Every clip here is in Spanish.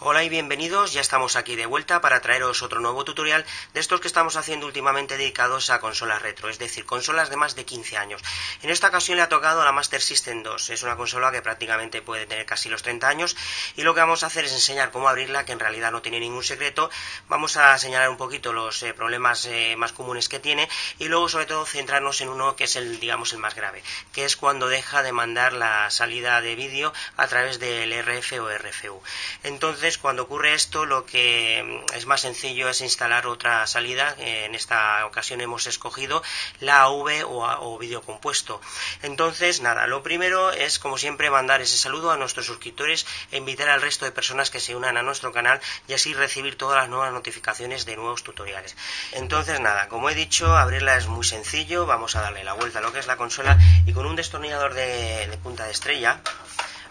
Hola y bienvenidos, ya estamos aquí de vuelta para traeros otro nuevo tutorial de estos que estamos haciendo últimamente dedicados a consolas retro, es decir, consolas de más de 15 años. En esta ocasión le ha tocado a la Master System 2, es una consola que prácticamente puede tener casi los 30 años y lo que vamos a hacer es enseñar cómo abrirla, que en realidad no tiene ningún secreto. Vamos a señalar un poquito los problemas más comunes que tiene y luego sobre todo centrarnos en uno que es el más grave, que es cuando deja de mandar la salida de vídeo a través del RF o RFU. Entonces, cuando ocurre esto, lo que es más sencillo es instalar otra salida. En esta ocasión hemos escogido la AV o vídeo compuesto. Entonces, nada, lo primero es, como siempre, mandar ese saludo a nuestros suscriptores e invitar al resto de personas que se unan a nuestro canal y así recibir todas las nuevas notificaciones de nuevos tutoriales. Entonces, nada, como he dicho, abrirla es muy sencillo. Vamos a darle la vuelta a lo que es la consola y con un destornillador de punta de estrella.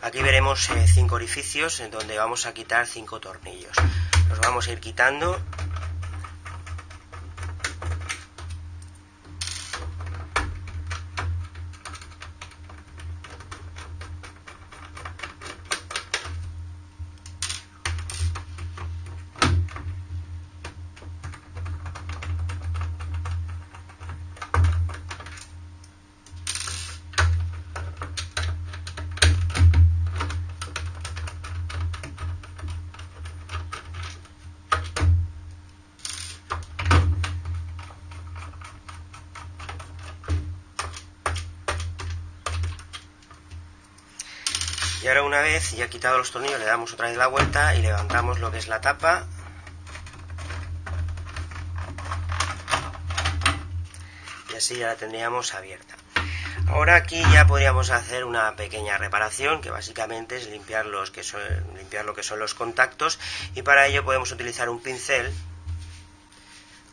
Aquí veremos 5 orificios en donde vamos a quitar 5 tornillos. Los vamos a ir quitando. Y ahora, una vez ya quitado los tornillos, le damos otra vez la vuelta y levantamos lo que es la tapa. Y así ya la tendríamos abierta. Ahora aquí ya podríamos hacer una pequeña reparación, que básicamente es limpiar lo que son los contactos, y para ello podemos utilizar un pincel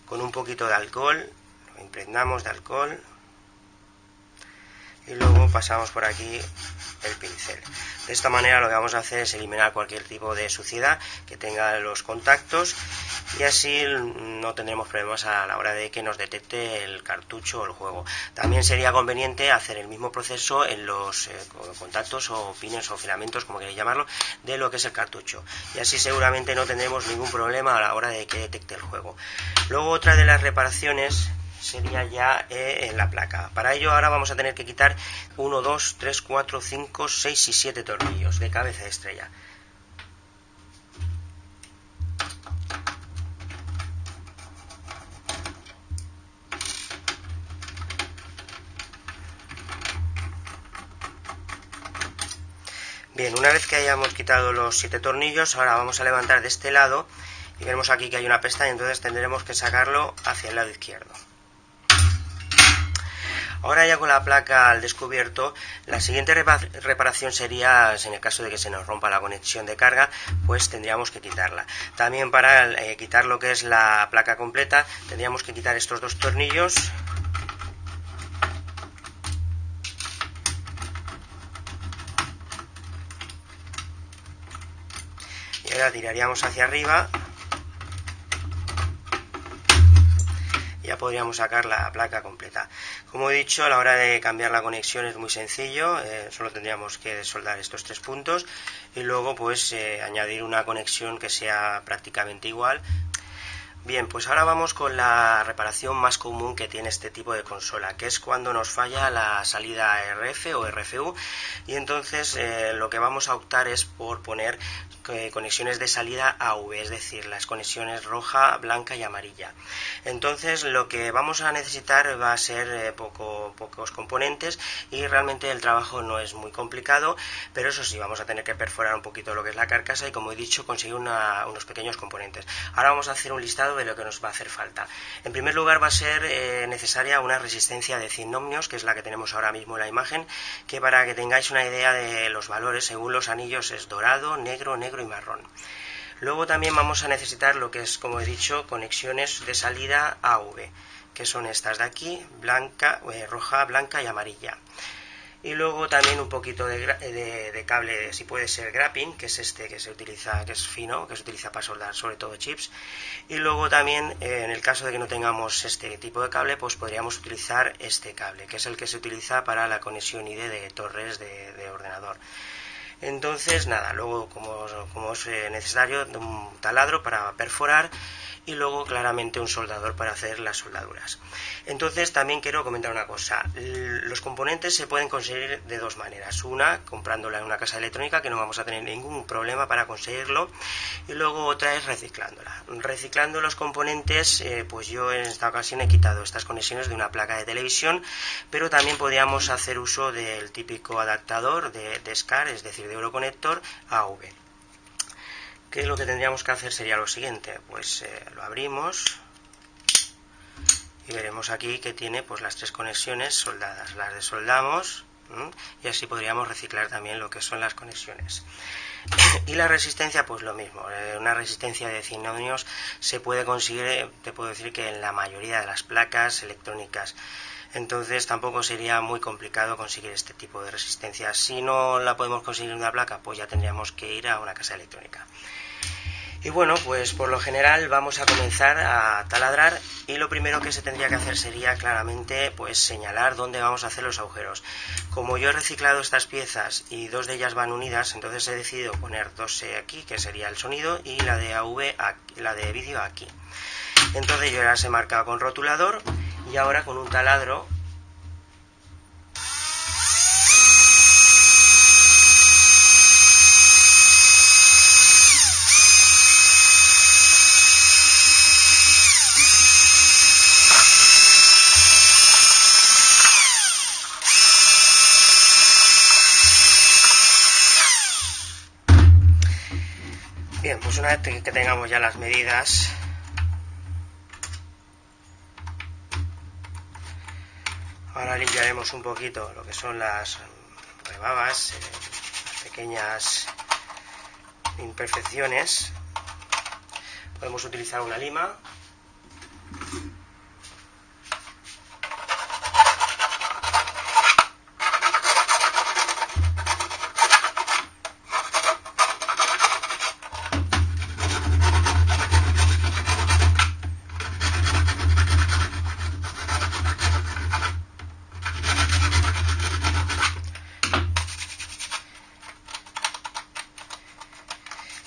con un poquito de alcohol. Lo impregnamos de alcohol y luego pasamos por aquí el pincel. De esta manera lo que vamos a hacer es eliminar cualquier tipo de suciedad que tenga los contactos y así no tendremos problemas a la hora de que nos detecte el cartucho o el juego. También sería conveniente hacer el mismo proceso en los contactos o pines o filamentos, como queréis llamarlo, de lo que es el cartucho, y así seguramente no tendremos ningún problema a la hora de que detecte el juego. Luego, otra de las reparaciones sería ya en la placa. Para ello ahora vamos a tener que quitar 1, 2, 3, 4, 5, 6 y 7 tornillos de cabeza de estrella. Bien, una vez que hayamos quitado los 7 tornillos, ahora vamos a levantar de este lado y vemos aquí que hay una pestaña, entonces tendremos que sacarlo hacia el lado izquierdo. Ahora ya con la placa al descubierto, la siguiente reparación sería, en el caso de que se nos rompa la conexión de carga, pues tendríamos que quitarla. También para quitar lo que es la placa completa, tendríamos que quitar estos 2 tornillos. Y ahora tiraríamos hacia arriba. Ya podríamos sacar la placa completa. Como he dicho, a la hora de cambiar la conexión es muy sencillo, solo tendríamos que soldar estos 3 puntos y luego pues añadir una conexión que sea prácticamente igual. Bien, pues ahora vamos con la reparación más común que tiene este tipo de consola, que es cuando nos falla la salida RF o RFU, y entonces lo que vamos a optar es por poner conexiones de salida AV, es decir, las conexiones roja, blanca y amarilla. Entonces lo que vamos a necesitar va a ser pocos componentes y realmente el trabajo no es muy complicado, pero eso sí, vamos a tener que perforar un poquito lo que es la carcasa y, como he dicho, conseguir unos pequeños componentes. Ahora vamos a hacer un listado de lo que nos va a hacer falta. En primer lugar va a ser necesaria una resistencia de 100 ohmios, que es la que tenemos ahora mismo en la imagen, que para que tengáis una idea de los valores, según los anillos es dorado, negro y marrón. Luego también vamos a necesitar lo que es, como he dicho, conexiones de salida AV, que son estas de aquí, roja, blanca y amarilla. Y luego también un poquito de cable, si puede ser graphene, que es este que se utiliza, que es fino, que se utiliza para soldar sobre todo chips. Y luego también, en el caso de que no tengamos este tipo de cable, pues podríamos utilizar este cable, que es el que se utiliza para la conexión ID de torres de ordenador. Entonces nada, luego como es necesario un taladro para perforar y luego claramente un soldador para hacer las soldaduras. Entonces también quiero comentar una cosa, los componentes se pueden conseguir de dos maneras, una comprándola en una casa electrónica, que no vamos a tener ningún problema para conseguirlo, y luego otra es reciclándola. Reciclando los componentes, pues yo en esta ocasión he quitado estas conexiones de una placa de televisión, pero también podríamos hacer uso del típico adaptador de SCAR, es decir, de Euroconector AV. ¿Qué es lo que tendríamos que hacer? Sería lo siguiente, pues lo abrimos y veremos aquí que tiene pues las tres conexiones soldadas, las desoldamos y así podríamos reciclar también lo que son las conexiones. Y la resistencia, pues lo mismo, una resistencia de 100 ohmios se puede conseguir, te puedo decir que en la mayoría de las placas electrónicas. Entonces tampoco sería muy complicado conseguir este tipo de resistencia. Si no la podemos conseguir en una placa, pues ya tendríamos que ir a una casa electrónica. Y bueno, pues por lo general vamos a comenzar a taladrar y lo primero que se tendría que hacer sería claramente pues señalar dónde vamos a hacer los agujeros. Como yo he reciclado estas piezas y dos de ellas van unidas, entonces he decidido poner dos aquí, que sería el sonido, y la de AV, la de vídeo aquí. Entonces yo ya las he marcado con rotulador y ahora con un taladro Bien, pues una vez que tengamos ya las medidas, ahora limpiaremos un poquito lo que son las rebabas, las pequeñas imperfecciones. Podemos utilizar una lima.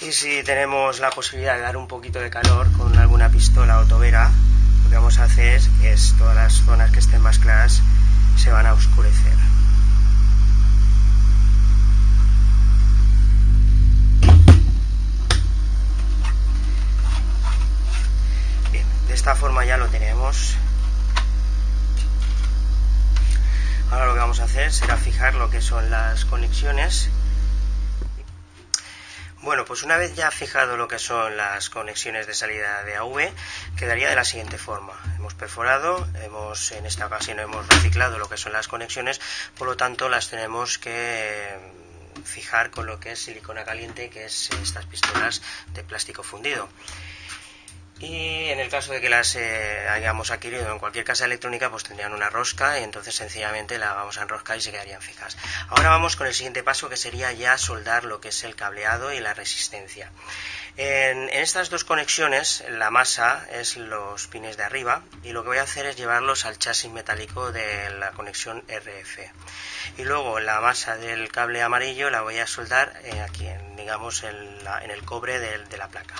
Y si tenemos la posibilidad de dar un poquito de calor con alguna pistola o tobera, lo que vamos a hacer es todas las zonas que estén más claras se van a oscurecer. Bien, de esta forma ya lo tenemos. Ahora lo que vamos a hacer será fijar lo que son las conexiones. Bueno, pues una vez ya fijado lo que son las conexiones de salida de AV, quedaría de la siguiente forma. Hemos perforado, en esta ocasión hemos reciclado lo que son las conexiones, por lo tanto las tenemos que fijar con lo que es silicona caliente, que es estas pistolas de plástico fundido. Y en el caso de que las hayamos adquirido en cualquier casa electrónica, pues tendrían una rosca y entonces sencillamente la vamos a enroscar y se quedarían fijas. Ahora vamos con el siguiente paso, que sería ya soldar lo que es el cableado y la resistencia. En estas dos conexiones la masa es los pines de arriba y lo que voy a hacer es llevarlos al chasis metálico de la conexión RF. Y luego la masa del cable amarillo la voy a soldar aquí, digamos en el cobre de la placa.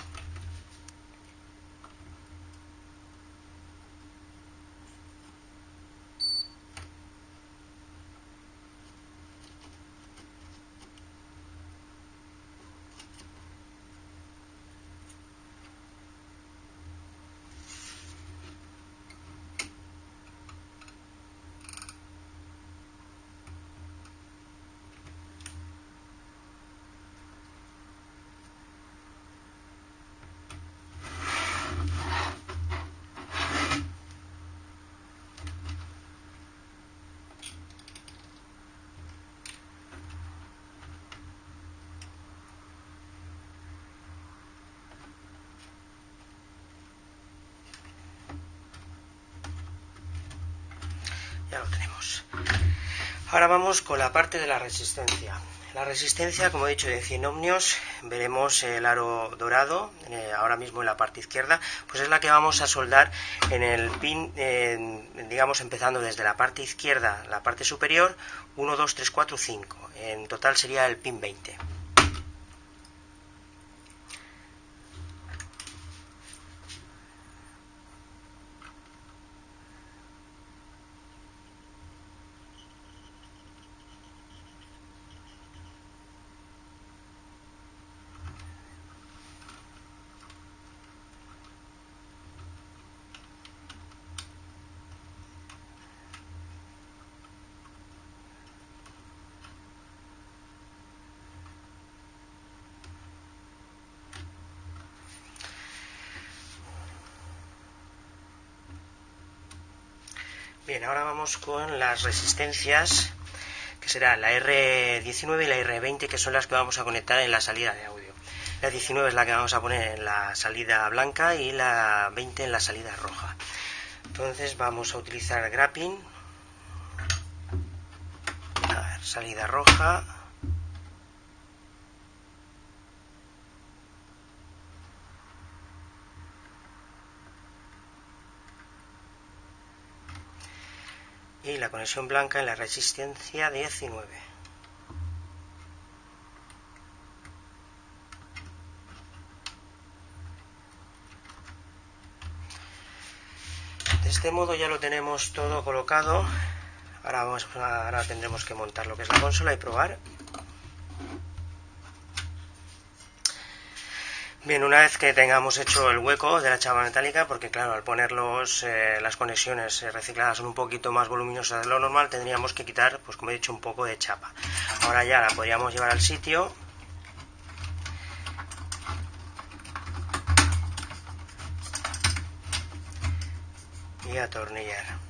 Ya lo tenemos. Ahora vamos con la parte de la resistencia. La resistencia, como he dicho, de 100 ohmios, veremos el aro dorado, ahora mismo en la parte izquierda, pues es la que vamos a soldar en el pin, digamos empezando desde la parte izquierda, la parte superior, 1, 2, 3, 4, 5. En total sería el pin 20. Bien, ahora vamos con las resistencias, que será la R19 y la R20, que son las que vamos a conectar en la salida de audio. La 19 es la que vamos a poner en la salida blanca y la 20 en la salida roja. Entonces vamos a utilizar grappling. A ver, salida roja. Y la conexión blanca en la resistencia 19. De este modo ya lo tenemos todo colocado. Ahora tendremos que montar lo que es la consola y probar. Bien, una vez que tengamos hecho el hueco de la chapa metálica, porque claro, al poner las conexiones recicladas son un poquito más voluminosas de lo normal, tendríamos que quitar, pues como he dicho, un poco de chapa. Ahora ya la podríamos llevar al sitio. Y atornillar.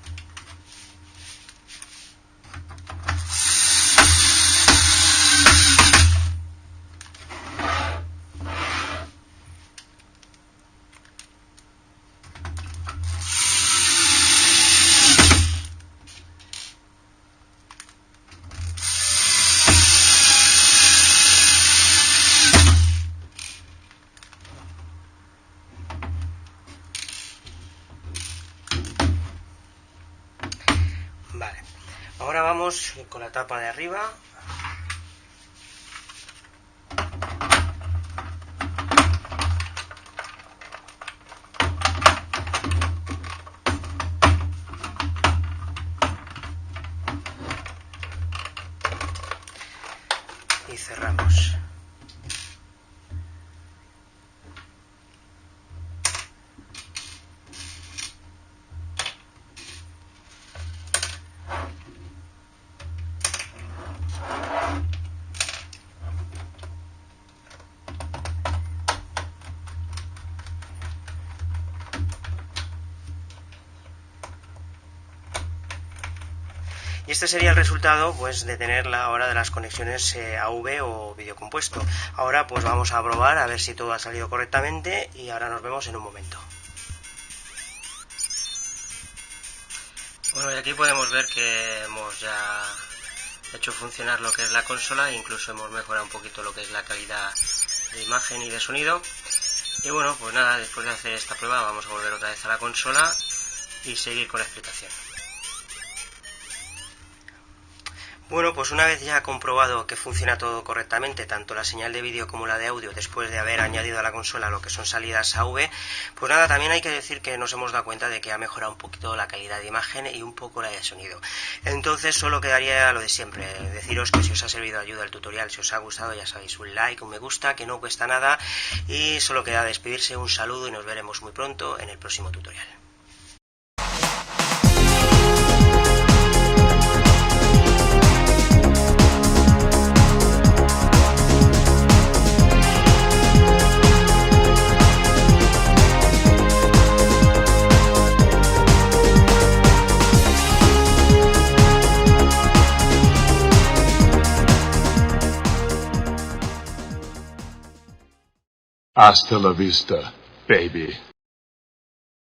Vale, ahora vamos con la tapa de arriba. Y cerramos. Y este sería el resultado, pues, de tener la hora de las conexiones AV o vídeo compuesto. Ahora pues vamos a probar a ver si todo ha salido correctamente y ahora nos vemos en un momento. Bueno, y aquí podemos ver que hemos ya hecho funcionar lo que es la consola, e incluso hemos mejorado un poquito lo que es la calidad de imagen y de sonido. Y bueno, pues nada, después de hacer esta prueba vamos a volver otra vez a la consola y seguir con la explicación. Bueno, pues una vez ya comprobado que funciona todo correctamente, tanto la señal de vídeo como la de audio, después de haber añadido a la consola lo que son salidas AV, pues nada, también hay que decir que nos hemos dado cuenta de que ha mejorado un poquito la calidad de imagen y un poco la de sonido. Entonces solo quedaría lo de siempre, deciros que si os ha servido de ayuda el tutorial, si os ha gustado, ya sabéis, un like, un me gusta, que no cuesta nada, y solo queda despedirse, un saludo y nos veremos muy pronto en el próximo tutorial. Hasta la vista, baby.